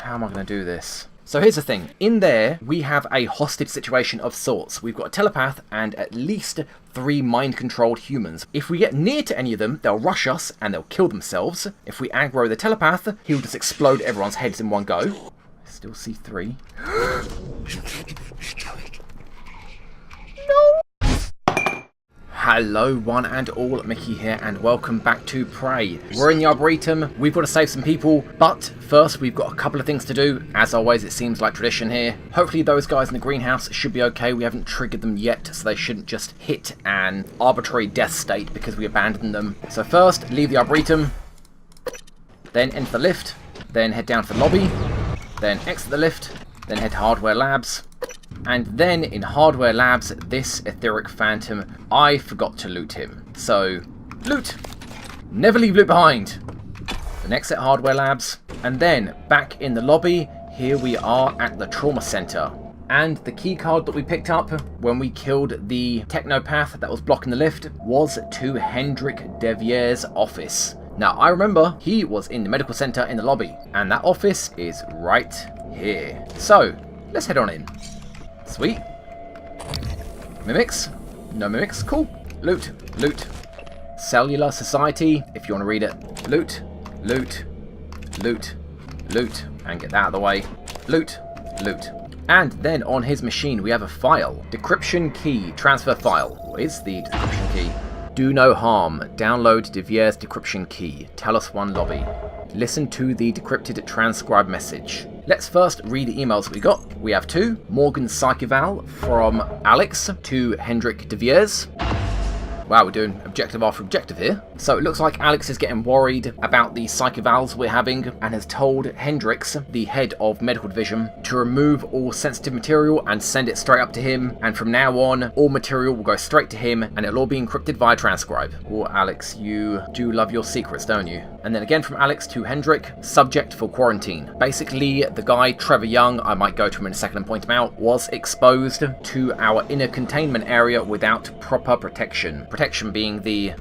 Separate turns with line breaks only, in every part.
How am I going to do this? So here's the thing. In there, we have a hostage situation of sorts. We've got a telepath and at least 3 mind-controlled humans. If we get near to any of them, they'll rush us and they'll kill themselves. If we aggro the telepath, he'll just explode everyone's heads in one go. I still see 3. No! Hello one and all, Mickey here and welcome back to Prey. We're in the Arboretum, we've got to save some people, but first we've got a couple of things to do. As always, it seems like tradition here. Hopefully those guys in the greenhouse should be okay. We haven't triggered them yet, so they shouldn't just hit an arbitrary death state because we abandoned them. So first, leave the Arboretum, then enter the lift, then head down to the lobby, then exit the lift, then head to Hardware Labs. And then in Hardware Labs, this etheric phantom, I forgot to loot him. So, loot! Never leave loot behind! Then exit Hardware Labs, and then back in the lobby, here we are at the Trauma Center. And the key card that we picked up when we killed the technopath that was blocking the lift was to Hendrik Devier's office. Now, I remember he was in the medical center in the lobby, and that office is right here. So, let's head on in. Sweet. Mimics? No mimics? Cool. Loot. Loot. Cellular Society, if you want to read it. Loot. Loot. Loot. Loot. And get that out of the way. Loot. Loot. And then on his machine we have a file. Decryption key. Transfer file. What is the decryption key? Do no harm. Download Devier's decryption key. Tell us one lobby. Listen to the decrypted transcribe message. Let's first read the emails we got. We have 2. Morgan's psych eval from Alex to Hendrik Devier's. Wow, we're doing objective after objective here. So it looks like Alex is getting worried about the psych evals we're having and has told Hendrix, the head of medical division, to remove all sensitive material and send it straight up to him. And from now on, all material will go straight to him and it'll all be encrypted via transcribe. Oh, Alex, you do love your secrets, don't you? And then again from Alex to Hendrik, subject for quarantine. Basically, the guy, Trevor Young, I might go to him in a second and point him out, was exposed to our inner containment area without proper protection. Protection being the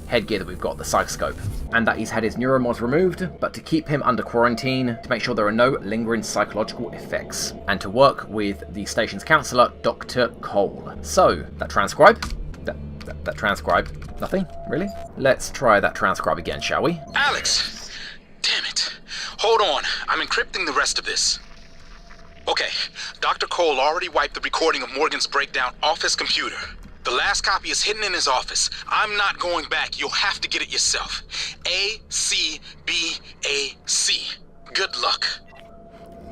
headgear that we've got, the psychoscope. And that he's had his Neuromods removed, but to keep him under quarantine, to make sure there are no lingering psychological effects. And to work with the station's counsellor, Dr. Cole. So, that transcribe? That transcribe? Nothing? Really? Let's try that transcribe again, shall we?
Alex! Damn it. Hold on. I'm encrypting the rest of this. Okay. Dr. Cole already wiped the recording of Morgan's breakdown off his computer. The last copy is hidden in his office. I'm not going back. You'll have to get it yourself. ACBAC. Good luck.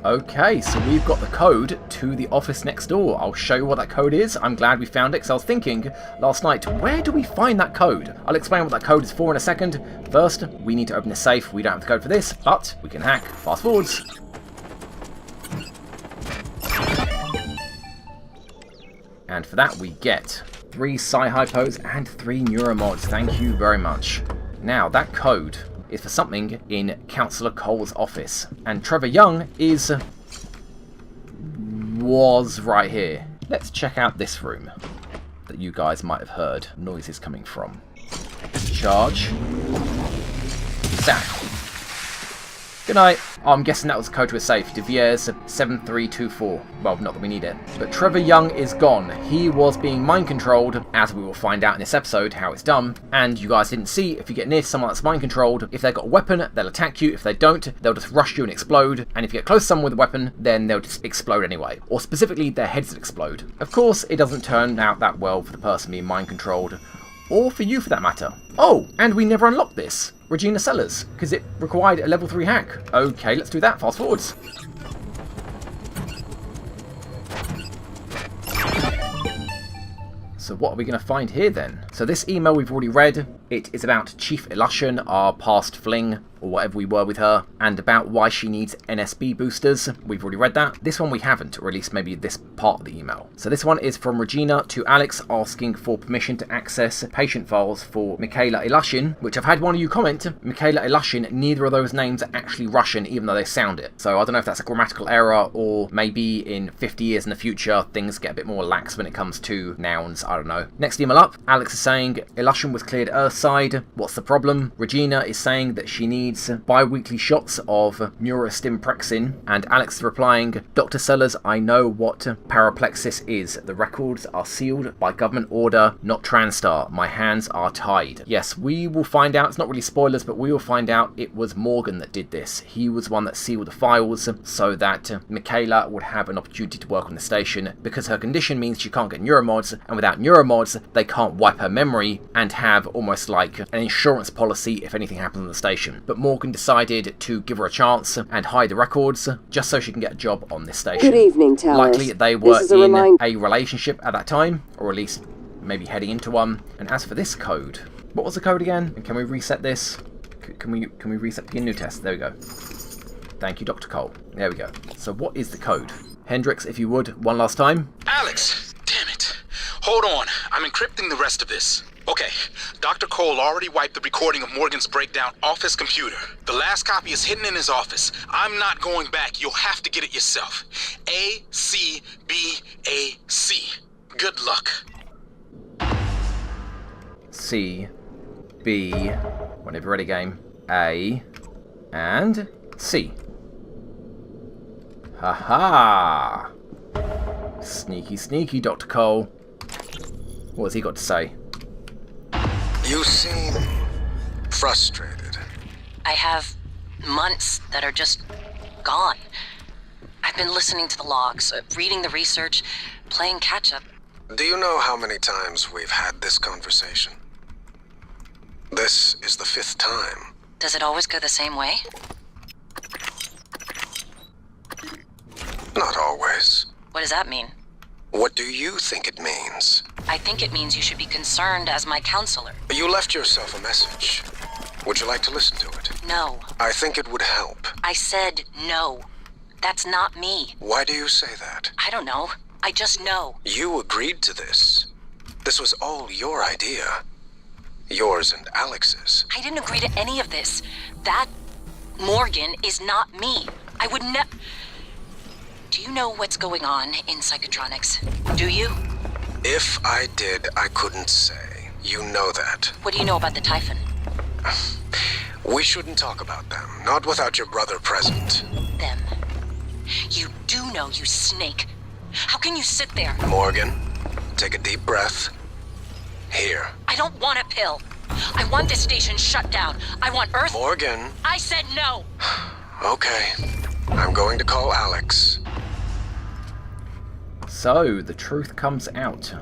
Okay, so we've got the code to the office next door. I'll show you what that code is. I'm glad we found it, because I was thinking last night, where do we find that code? I'll explain what that code is for in a second. First, we need to open the safe. We don't have the code for this, but we can hack. Fast forwards. And for that, we get 3 Psi-Hypos and 3 Neuromods. Thank you very much. Now, that code is for something in Councillor Cole's office. And Trevor Young was right here. Let's check out this room that you guys might have heard noises coming from. Charge. Zap. Good night. Oh, I'm guessing that was the code to a safe. Devier's 7324. Well, not that we need it. But Trevor Young is gone. He was being mind-controlled, as we will find out in this episode how it's done. And you guys didn't see, if you get near someone that's mind-controlled, if they've got a weapon, they'll attack you. If they don't, they'll just rush you and explode. And if you get close to someone with a weapon, then they'll just explode anyway. Or specifically, their heads will explode. Of course, it doesn't turn out that well for the person being mind-controlled. Or for you, for that matter. Oh, and we never unlocked this. Regina Cellars, because it required a level 3 hack. Okay, let's do that. Fast forwards. So what are we going to find here then? So this email we've already read. It is about Chief Elushin, our past fling, or whatever we were with her, and about why she needs NSB boosters. We've already read that. This one we haven't, or at least maybe this part of the email. So this one is from Regina to Alex, asking for permission to access patient files for Michaela Elushin, which I've had one of you comment, Michaela Elushin, neither of those names are actually Russian, even though they sound it. So I don't know if that's a grammatical error, or maybe in 50 years in the future, things get a bit more lax when it comes to nouns, I don't know. Next email up, Alex is saying Illusion was cleared Earthside. What's the problem? Regina is saying that she needs bi-weekly shots of Neurostimprexin, and Alex is replying, Dr. Sellers, I know what paraplexis is. The records are sealed by government order, not TranStar. My hands are tied. Yes, we will find out. It's not really spoilers, but we will find out it was Morgan that did this. He was one that sealed the files so that Michaela would have an opportunity to work on the station, because her condition means she can't get neuromods, and without neuromods they can't wipe her memory and have almost like an insurance policy if anything happens on the station. But Morgan decided to give her a chance and hide the records just so she can get a job on this station.
Good evening, Towers.
Likely they were in a relationship at that time, or at least maybe heading into one. And as for this code, what was the code again? And can we reset this? Can we reset begin new test? There we go. Thank you, Dr. Cole. There we go. So what is the code? Hendrix, if you would, one last time.
Alex! Damn it. Hold on. I'm encrypting the rest of this. Okay, Dr. Cole already wiped the recording of Morgan's breakdown off his computer. The last copy is hidden in his office. I'm not going back. You'll have to get it yourself. A-C-B-A-C. Good luck.
C, B, whenever you're ready, game. A, and C. Ha-ha! Sneaky, sneaky, Dr. Cole. What has he got to say?
You seem frustrated.
I have months that are just gone. I've been listening to the logs, reading the research, playing catch-up.
Do you know how many times we've had this conversation? This is the 5th time.
Does it always go the same way?
Not always.
What does that mean?
What do you think it means?
I think it means you should be concerned as my counselor.
You left yourself a message. Would you like to listen to it?
No.
I think it would help.
I said no. That's not me.
Why do you say that?
I don't know. I just know.
You agreed to this. This was all your idea. Yours and Alex's.
I didn't agree to any of this. That Morgan is not me. I would never... Do you know what's going on in psychotronics? Do you?
If I did, I couldn't say. You know that.
What do you know about the Typhon?
We shouldn't talk about them. Not without your brother present.
Them. You do know, you snake. How can you sit there?
Morgan, take a deep breath. Here.
I don't want a pill. I want this station shut down. I want Earth...
Morgan.
I said no.
Okay. I'm going to call Alex.
So, the truth comes out.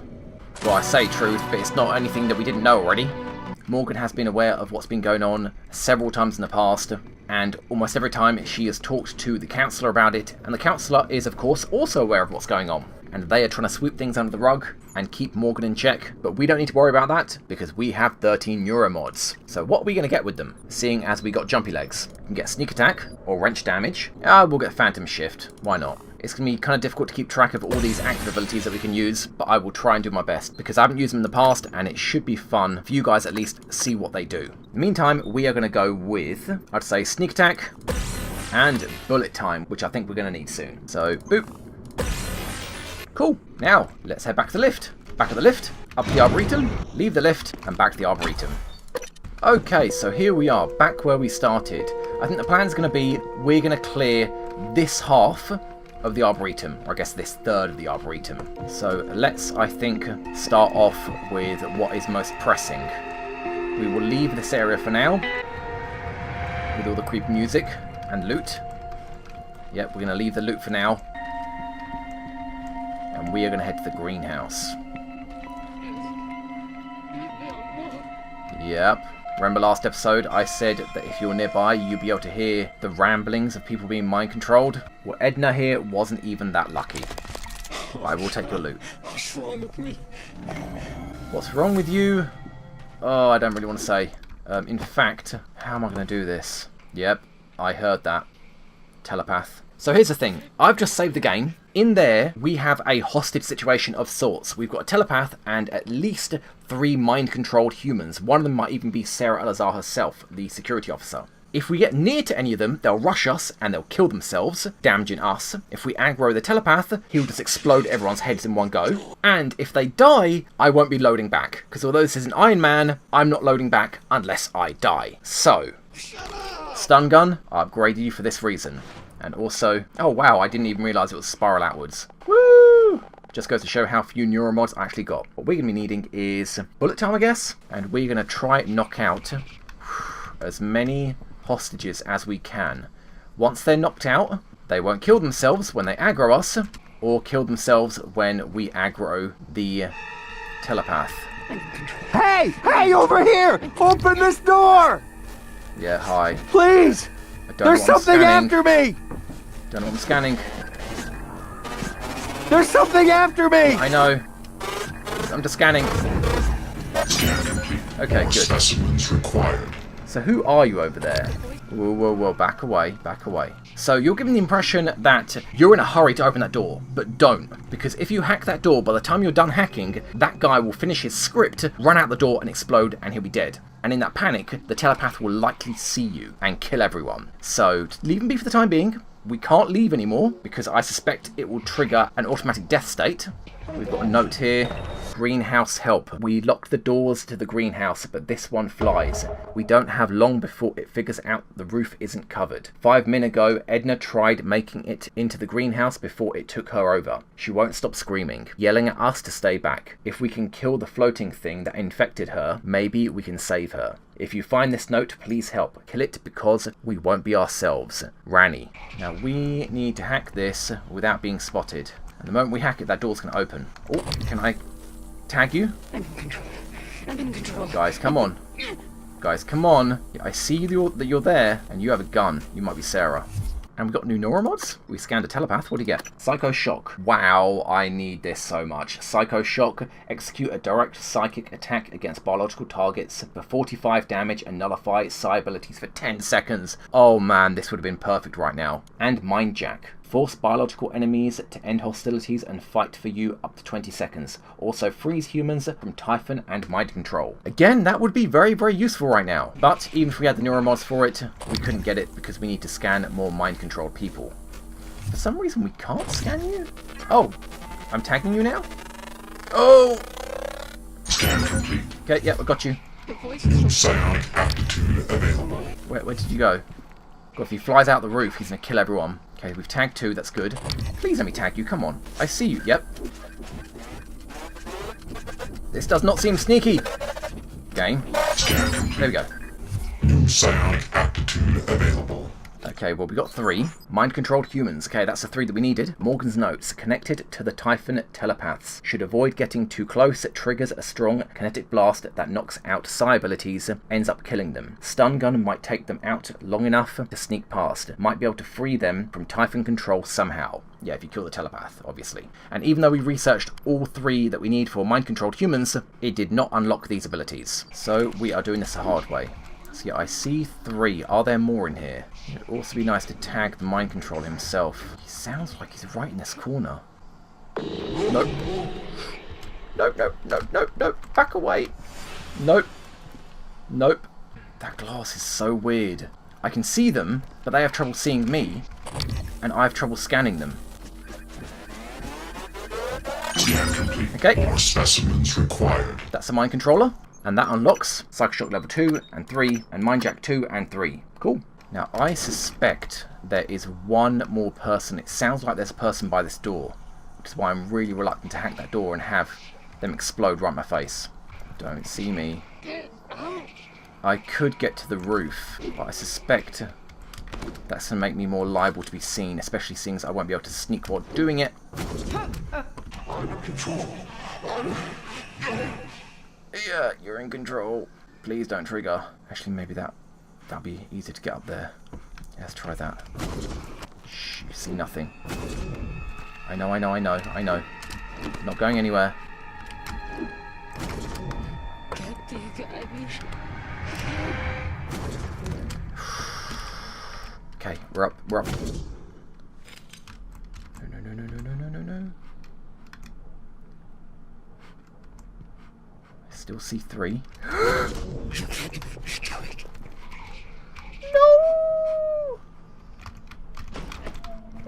Well, I say truth, but it's not anything that we didn't know already. Morgan has been aware of what's been going on several times in the past, and almost every time she has talked to the counsellor about it, and the counsellor is, of course, also aware of what's going on. And they are trying to sweep things under the rug and keep Morgan in check, but we don't need to worry about that because we have 13 Neuromods. So what are we going to get with them, seeing as we got jumpy legs? We can get sneak attack or wrench damage. We'll get phantom shift. Why not? It's going to be kind of difficult to keep track of all these active abilities that we can use, but I will try and do my best because I haven't used them in the past and it should be fun for you guys at least see what they do. In the meantime, we are going to go with, I'd say, sneak attack and bullet time, which I think we're going to need soon. So, boop. Cool. Now, let's head back to the lift. Back of the lift, up the Arboretum, leave the lift, and back to the Arboretum. Okay, so here we are, back where we started. I think the plan's going to be, we're going to clear this half of the Arboretum, or I guess this third of the Arboretum. So let's, I think, start off with what is most pressing. We will leave this area for now, with all the creepy music and loot. Yep, we're going to leave the loot for now. And we are going to head to the greenhouse. Yep. Remember last episode I said that if you're nearby you'd be able to hear the ramblings of people being mind controlled? Well, Edna here wasn't even that lucky. I will take your loot.
What's wrong with me?
What's wrong with you? Oh, I don't really want to say. In fact, how am I going to do this? Yep, I heard that. Telepath. So here's the thing. I've just saved the game. In there, we have a hostage situation of sorts. We've got a telepath and at least 3 mind-controlled humans. One of them might even be Sarah Elazar herself, the security officer. If we get near to any of them, they'll rush us and they'll kill themselves, damaging us. If we aggro the telepath, he'll just explode everyone's heads in one go. And if they die, I won't be loading back. Because although this is an Iron Man, I'm not loading back unless I die. So, stun gun, I upgraded you for this reason. And also, oh wow, I didn't even realise it was spiral outwards. Woo! Just goes to show how few Neuromods I actually got. What we're going to be needing is bullet time, I guess. And we're going to try and knock out as many hostages as we can. Once they're knocked out, they won't kill themselves when they aggro us, or kill themselves when we aggro the telepath.
Hey! Hey, over here! Open this door!
Yeah, hi.
Please! There's something after me!
Don't know what I'm scanning.
There's something after me!
I know. I'm just scanning. Okay, good.
Specimens required.
So who are you over there? Whoa, whoa, whoa, back away, back away. So you're giving the impression that you're in a hurry to open that door, but don't. Because if you hack that door, by the time you're done hacking, that guy will finish his script, run out the door and explode, and he'll be dead. And in that panic, the telepath will likely see you and kill everyone. So leave him be for the time being. We can't leave anymore, because I suspect it will trigger an automatic death state. We've got a note here. Greenhouse help. We locked the doors to the greenhouse, but this one flies. We don't have long before it figures out the roof isn't covered. 5 minutes ago, Edna tried making it into the greenhouse before it took her over. She won't stop screaming, yelling at us to stay back. If we can kill the floating thing that infected her, maybe we can save her. If you find this note, please help. Kill it because we won't be ourselves. Ranny. Now we need to hack this without being spotted. And the moment we hack it, that door's going to open. Oh, can I tag you?
I'm in control. I'm in control.
Guys, come on. Guys, come on. I see that you're there, and you have a gun. You might be Sarah. And we got new Neuromods. We scanned a telepath. What do you get? Psycho Shock. Wow, I need this so much. Psycho Shock. Execute a direct psychic attack against biological targets for 45 damage and nullify psi abilities for 10 seconds. Oh man, this would have been perfect right now. And Mind Jack. Force biological enemies to end hostilities and fight for you up to 20 seconds. Also freeze humans from Typhon and mind control. Again, that would be very, very useful right now. But even if we had the Neuromods for it, we couldn't get it because we need to scan more mind controlled people. For some reason we can't scan you? Oh, I'm tagging you now? Oh!
Scan complete.
Okay, yep, I got you.
The voice is from
Psionic aptitude available.
Where did you go? God, if he flies out the roof, he's going to kill everyone. Okay, we've tagged 2, that's good. Please let me tag you, come on. I see you, yep. This does not seem sneaky. Game.
Scan complete.
There we go.
New psionic aptitude available.
Okay, well we got 3. Mind-controlled humans. Okay, that's the 3 that we needed. Morgan's notes. Connected to the Typhon telepaths. Should avoid getting too close. It triggers a strong kinetic blast that knocks out psi abilities. Ends up killing them. Stun gun might take them out long enough to sneak past. Might be able to free them from Typhon control somehow. Yeah, if you kill the telepath, obviously. And even though we researched all 3 that we need for mind-controlled humans, it did not unlock these abilities. So we are doing this the hard way. So yeah, I see 3. Are there more in here? It would also be nice to tag the mind control himself. He sounds like he's right in this corner. Nope. Nope, nope, nope, nope, nope. Back away. Nope. Nope. That glass is so weird. I can see them, but they have trouble seeing me. And I have trouble scanning them.
Scan complete.
Okay.
More specimens required.
That's a mind controller. And that unlocks Psycho Shock level 2 and 3 and Mind Jack 2 and 3. Cool. Now I suspect there is one more person. It sounds like there's a person by this door, which is why I'm really reluctant to hack that door and have them explode right in my face. Don't see me. I could get to the roof, but I suspect that's going to make me more liable to be seen, especially seeing as I won't be able to sneak while doing it. Yeah, you're in control. Please don't trigger. Actually, maybe that'll be easier to get up there. Yeah, let's try that. Shh, you see nothing. I know. Not going anywhere. Okay, we're up. No. Still see 3. No!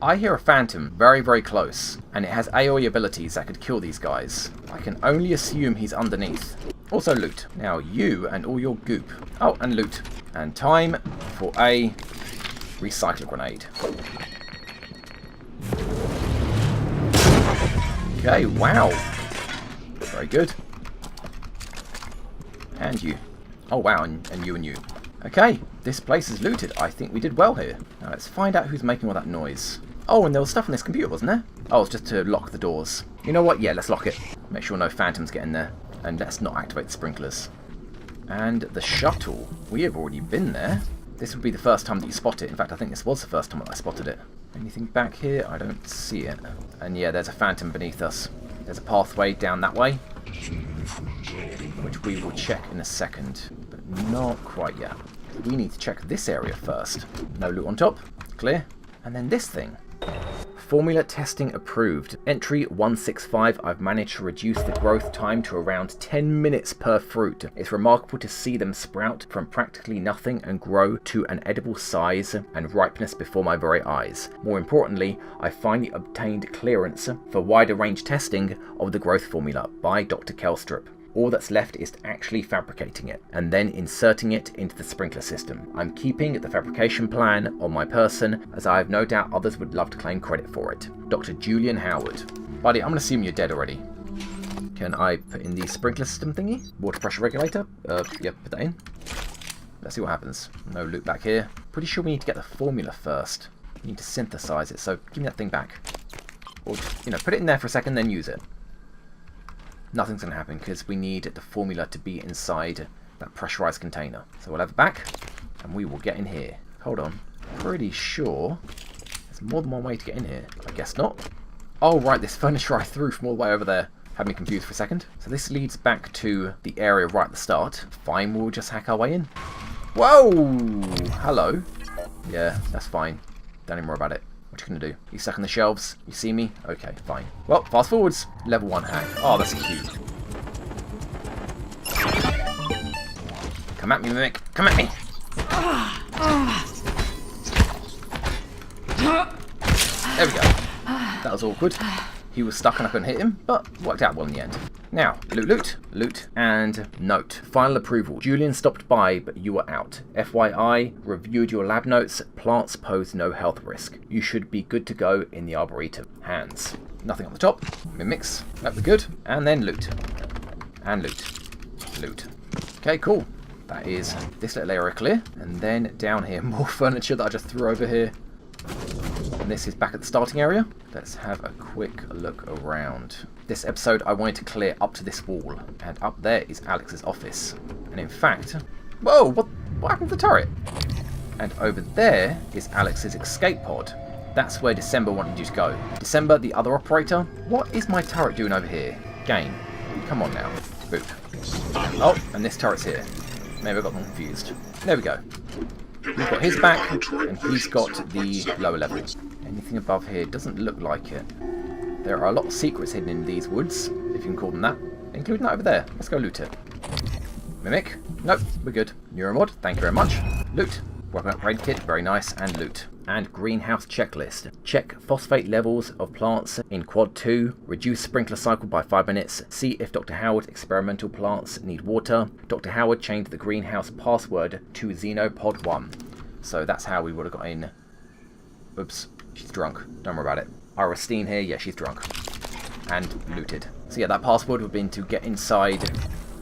I hear a phantom very, very close, and it has AoE abilities that could kill these guys. I can only assume he's underneath. Also loot. Now you and all your goop. Oh, and loot. And time for a recycler grenade. Okay, wow. Very good. And you. Oh wow, and you and you. Okay, this place is looted. I think we did well here. Now let's find out who's making all that noise. Oh, and there was stuff on this computer, wasn't there? Oh, it's just to lock the doors. You know what? Yeah, let's lock it. Make sure no phantoms get in there. And let's not activate the sprinklers. And the shuttle. We have already been there. This would be the first time that you spot it. In fact, I think this was the first time that I spotted it. Anything back here? I don't see it. And yeah, there's a phantom beneath us. There's a pathway down that way, which we will check in a second, but not quite yet. We need to check this area first. No loot on top. Clear. And then this thing. Formula testing approved. Entry 165. I've managed to reduce the growth time to around 10 minutes per fruit. It's remarkable to see them sprout from practically nothing and grow to an edible size and ripeness before my very eyes. More importantly, I finally obtained clearance for wider range testing of the growth formula by Dr. Kelstrup. All that's left is actually fabricating it, and then inserting it into the sprinkler system. I'm keeping the fabrication plan on my person, as I have no doubt others would love to claim credit for it. Dr. Julian Howard. Buddy, I'm going to assume you're dead already. Can I put in the sprinkler system thingy? Water pressure regulator? Yeah, put that in. Let's see what happens. No loot back here. Pretty sure we need to get the formula first. We need to synthesize it, so give me that thing back. Or, you know, put it in there for a second, then use it. Nothing's going to happen because we need the formula to be inside that pressurized container. So we'll have it back and we will get in here. Hold on. Pretty sure there's more than one way to get in here. I guess not. Oh, right. This furniture I threw from all the way over there had me confused for a second. So this leads back to the area right at the start. Fine. We'll just hack our way in. Whoa! Hello. Yeah, that's fine. Don't even worry about it. What you gonna do? You stuck on the shelves? You see me? Okay, fine. Well, fast forwards. Level 1 hack. Oh, that's cute. Come at me, Mimic. Come at me. There we go. That was awkward. He was stuck and I couldn't hit him, but worked out well in the end. Now, loot, and note. Final approval. Julian stopped by, but you were out. FYI, reviewed your lab notes. Plants pose no health risk. You should be good to go in the Arboretum. Hands. Nothing on the top. Mimics. Nope, we're good. And then loot. And loot. Loot. Okay, cool. That is this little area clear. And then down here, more furniture that I just threw over here. And this is back at the starting area. Let's have a quick look around. This episode I wanted to clear up to this wall, and up there is Alex's office. And in fact, whoa, what happened to the turret? And over there is Alex's escape pod. That's where December wanted you to go. December, the other operator, what is my turret doing over here? Game, come on now. Boop. Oh, and this turret's here. Maybe I got them confused. There we go. He's got his back, and he's got the lower level. Anything above here doesn't look like it. There are a lot of secrets hidden in these woods, if you can call them that, including that over there. Let's go loot it. Mimic? Nope, we're good. Neuromod, thank you very much. Loot. Weapon upgrade kit, very nice, and loot. And greenhouse checklist. Check phosphate levels of plants in quad 2. Reduce sprinkler cycle by 5 minutes. See if Dr. Howard's experimental plants need water. Dr. Howard changed the greenhouse password to Xenopod 1. So that's how we would have got in. Oops, she's drunk. Don't worry about it. Iristine here, yeah, she's drunk. And looted. So yeah, that password would have been to get inside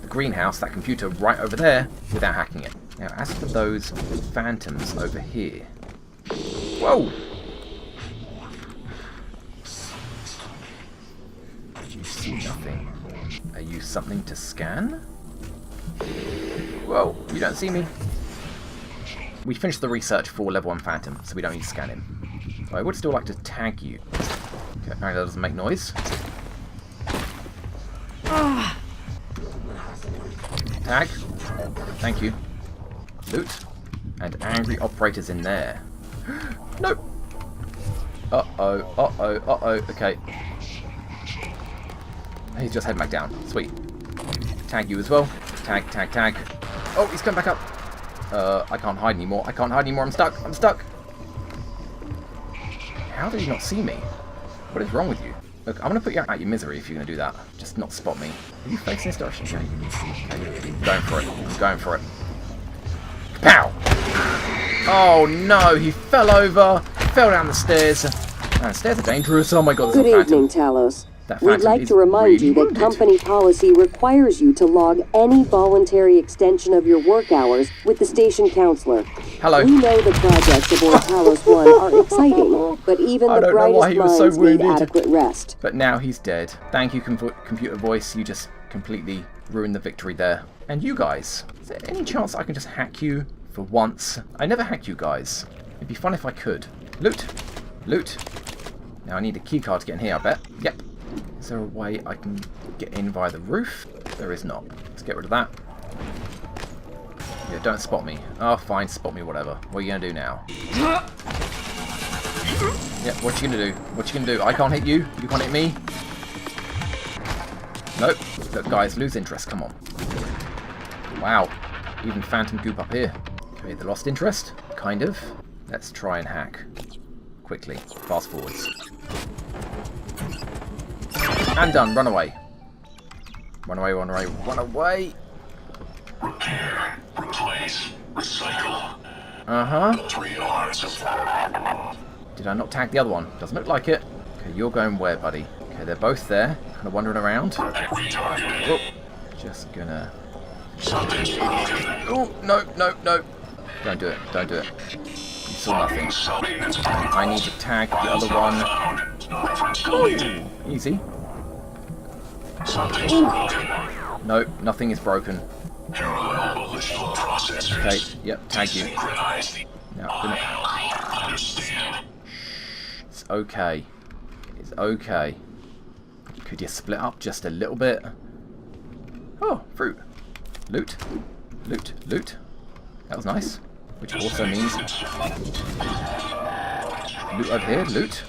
the greenhouse, that computer right over there, without hacking it. Now, as for those phantoms over here. Whoa! You see nothing. Are you something to scan? Whoa, you don't see me. We finished the research for level 1 phantom, so we don't need to scan him. I would still like to tag you. Okay, apparently that doesn't make noise. Tag. Thank you. Loot. And angry operators in there. Nope. Uh-oh, uh-oh, uh-oh. Okay. He's just heading back down. Sweet. Tag you as well. Tag, tag, tag. Oh, he's coming back up. I can't hide anymore. I can't hide anymore. I'm stuck. I'm stuck. How did he not see me? What is wrong with you? Look, I'm going to put you out your misery if you're going to do that. Just not spot me. Are you facing this direction? Okay. Going for it. I'm going for it. Pow! Oh no, he fell over. Fell down the stairs. Man, stairs are dangerous. Oh my god,
Good
there's a
evening,
phantom.
Talos.
That
We'd
phantom
like
is
to remind
really
you that
wounded.
company policy requires you to log any voluntary extension of your work hours with the station counselor.
Hello.
We know the projects aboard Talos 1 are exciting, but even
I
the
don't know why
brightest
he was so
minds need
wounded.
adequate rest.
But now he's dead. Thank you, computer voice. You just completely ruined the victory there. And you guys, is there any chance I can just hack you for once? I never hacked you guys. It'd be fun if I could. Loot. Loot. Now I need a keycard to get in here, I bet. Yep. Is there a way I can get in via the roof? There is not. Let's get rid of that. Yeah, don't spot me. Oh, fine, spot me, whatever. What are you going to do now? Yeah, what you going to do? What you going to do? I can't hit you. You can't hit me. Nope. Look, guys, lose interest. Come on. Wow. Even phantom goop up here. Okay, they lost interest. Kind of. Let's try and hack. Quickly. Fast forwards. And done. Run away. Run away, run away, run away.
Repair, replace, recycle.
Uh-huh.
3 R's of that.
Did I not tag the other one? Doesn't look like it. Okay, you're going where, buddy? Okay, they're both there. Kind of wandering around.
Retargeted.
Oh, just gonna...
Something's broken.
Oh, no, no, no. Don't do it. Don't do it. You saw nothing. I need to tag the other one. Easy.
Something's broken.
No, nothing is broken.
Parallel ballistical processors.
Okay, yep, tag you.
Synchronize the
Now, gonna...
understand.
It's okay. It's okay. Could you split up just a little bit? Oh, fruit. Loot. Loot. Loot. That was nice. Which also means... Loot over here. Loot.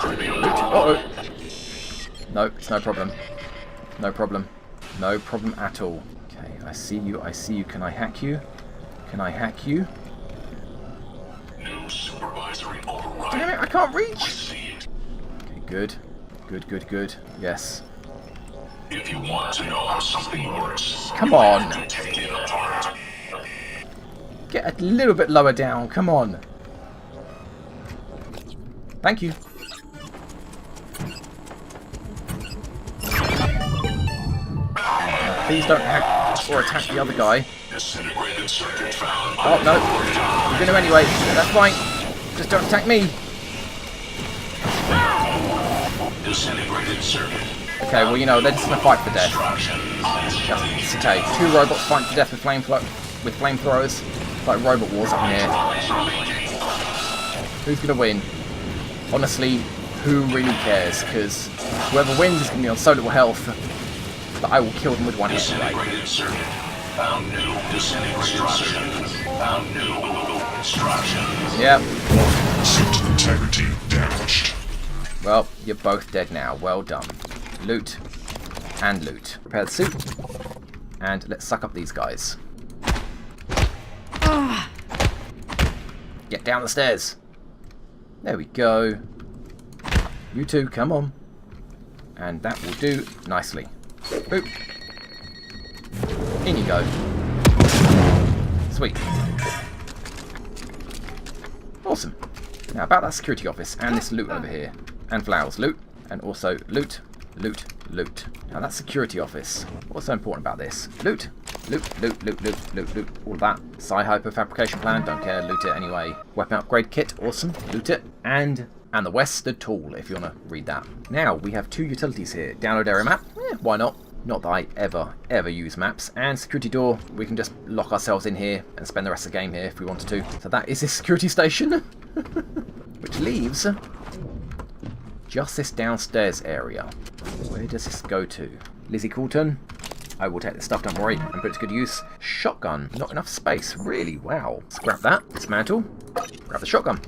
Loot. Uh-oh. No, it's no problem. No problem. No problem at all. Okay, I see you. I see you. Can I hack you? Can I hack you?
New supervisory override.
Damn it, I can't reach!
Received.
Okay, good. Good, good, good. Yes.
If you want to know how something works,
Come on!
take it apart.
Get a little bit lower down. Come on. Thank you. Please don't hack or attack the other guy.
Disintegrated circuit found.
Oh, no. You're going to anyway. That's fine. Just don't attack me.
Disintegrated circuit.
Okay, well, you know, they're just going to fight for death.
Destruction.
It's okay. 2 robots fighting for death with flamethrowers. It's like robot wars up in here. Who's going to win? Honestly, who really cares? Because whoever wins is going to be on so little health that I will kill them with one hit anyway.
Disintegrated circuit. Found new disintegrated circuit. Found new instructions.
Yep.
System integrity damaged.
Well, you're both dead now. Well done. Loot. And loot. Prepare the suit. And let's suck up these guys. Get down the stairs. There we go. You two, come on. And that will do nicely. Boop. In you go. Sweet. Awesome. Now about that security office and this loot over here. And flowers. Loot. And also loot. Loot. Loot. Now that security office. What's so important about this? Loot. Loot, loot, loot, loot, loot, loot. All of that. Psi-Hyper fabrication plan. Don't care. Loot it anyway. Weapon upgrade kit. Awesome. Loot it. And the Western tool, if you want to read that. Now, we have 2 utilities here. Download area map. Why not? Not that I ever use maps. And security door. We can just lock ourselves in here and spend the rest of the game here if we wanted to. So that is this security station. Which leaves just this downstairs area. Where does this go to? Lizzie Coulton. I will take this stuff, don't worry, and put it to good use. Shotgun. Not enough space. Really? Wow. Let's grab that. Dismantle. Grab the shotgun.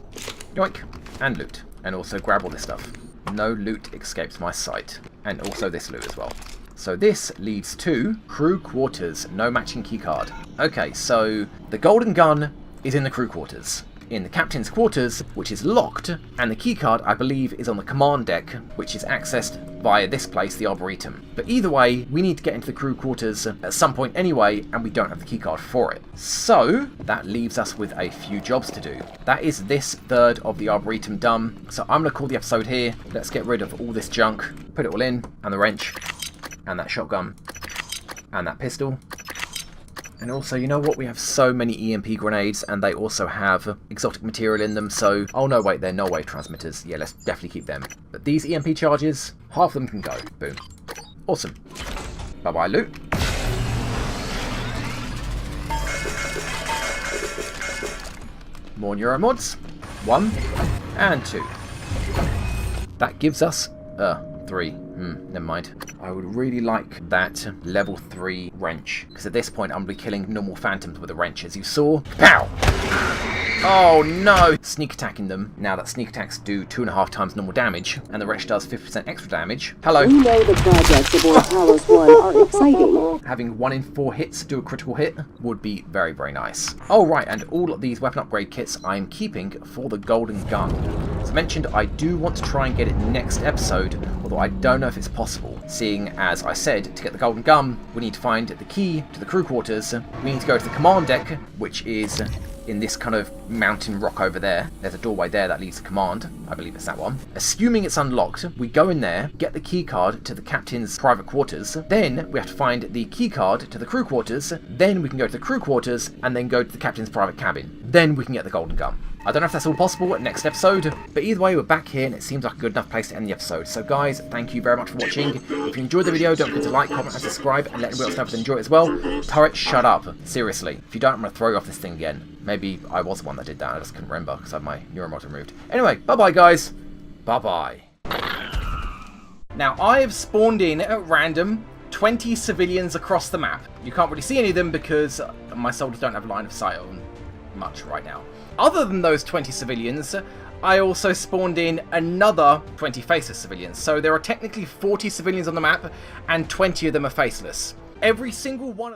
Yoink. And loot. And also grab all this stuff. No loot escapes my sight. And also this loot as well. So this leads to crew quarters. No matching keycard. Okay, so the golden gun is in the crew quarters. in the captain's quarters, which is locked, and the keycard, I believe, is on the command deck, which is accessed via this place, the Arboretum. But either way, we need to get into the crew quarters at some point anyway, and we don't have the keycard for it. So that leaves us with a few jobs to do. That is this third of the Arboretum done. So I'm going to call the episode here. Let's get rid of all this junk, put it all in, and the wrench, and that shotgun, and that pistol. And also, you know what? We have so many EMP grenades, and they also have exotic material in them, so... Oh, no, wait, they're no-wave transmitters. Yeah, let's definitely keep them. But these EMP charges, half of them can go. Boom. Awesome. Bye-bye, loot. More Neuromods. 1 and 2. That gives us... 3. Never mind. I would really like that level 3 wrench, because at this point I'm going to be killing normal phantoms with a wrench, as you saw. Pow! Oh no! Sneak attacking them. Now that sneak attacks do 2.5 times normal damage, and the wrench does 50% extra damage. Hello!
We know the projects aboard Talos 1 are exciting.
Having 1 in 4 hits do a critical hit would be very, very nice. Oh right, and all of these weapon upgrade kits I'm keeping for the golden gun. As mentioned, I do want to try and get it next episode, although I don't know if it's possible, seeing as I said, to get the golden gun, we need to find the key to the crew quarters, we need to go to the command deck, which is in this kind of mountain rock over there. There's a doorway there that leads to command. I believe it's that one. Assuming it's unlocked, we go in there, get the key card to the captain's private quarters, then we have to find the key card to the crew quarters, then we can go to the crew quarters, and then go to the captain's private cabin. Then we can get the golden gun. I don't know if that's all possible at next episode, but either way, we're back here and it seems like a good enough place to end the episode. So guys, thank you very much for watching. If you enjoyed the video, don't forget to like, comment and subscribe, and let everybody else know if they enjoy it as well. Turret, shut up. Seriously. If you don't, I'm going to throw you off this thing again. Maybe I was the one that did that, I just couldn't remember because I had my Neuromods removed. Anyway, bye-bye guys. Bye-bye. Now, I have spawned in at random 20 civilians across the map. You can't really see any of them because my soldiers don't have line of sight on much right now. Other than those 20 civilians, I also spawned in another 20 faceless civilians. So there are technically 40 civilians on the map, and 20 of them are faceless. Every single one of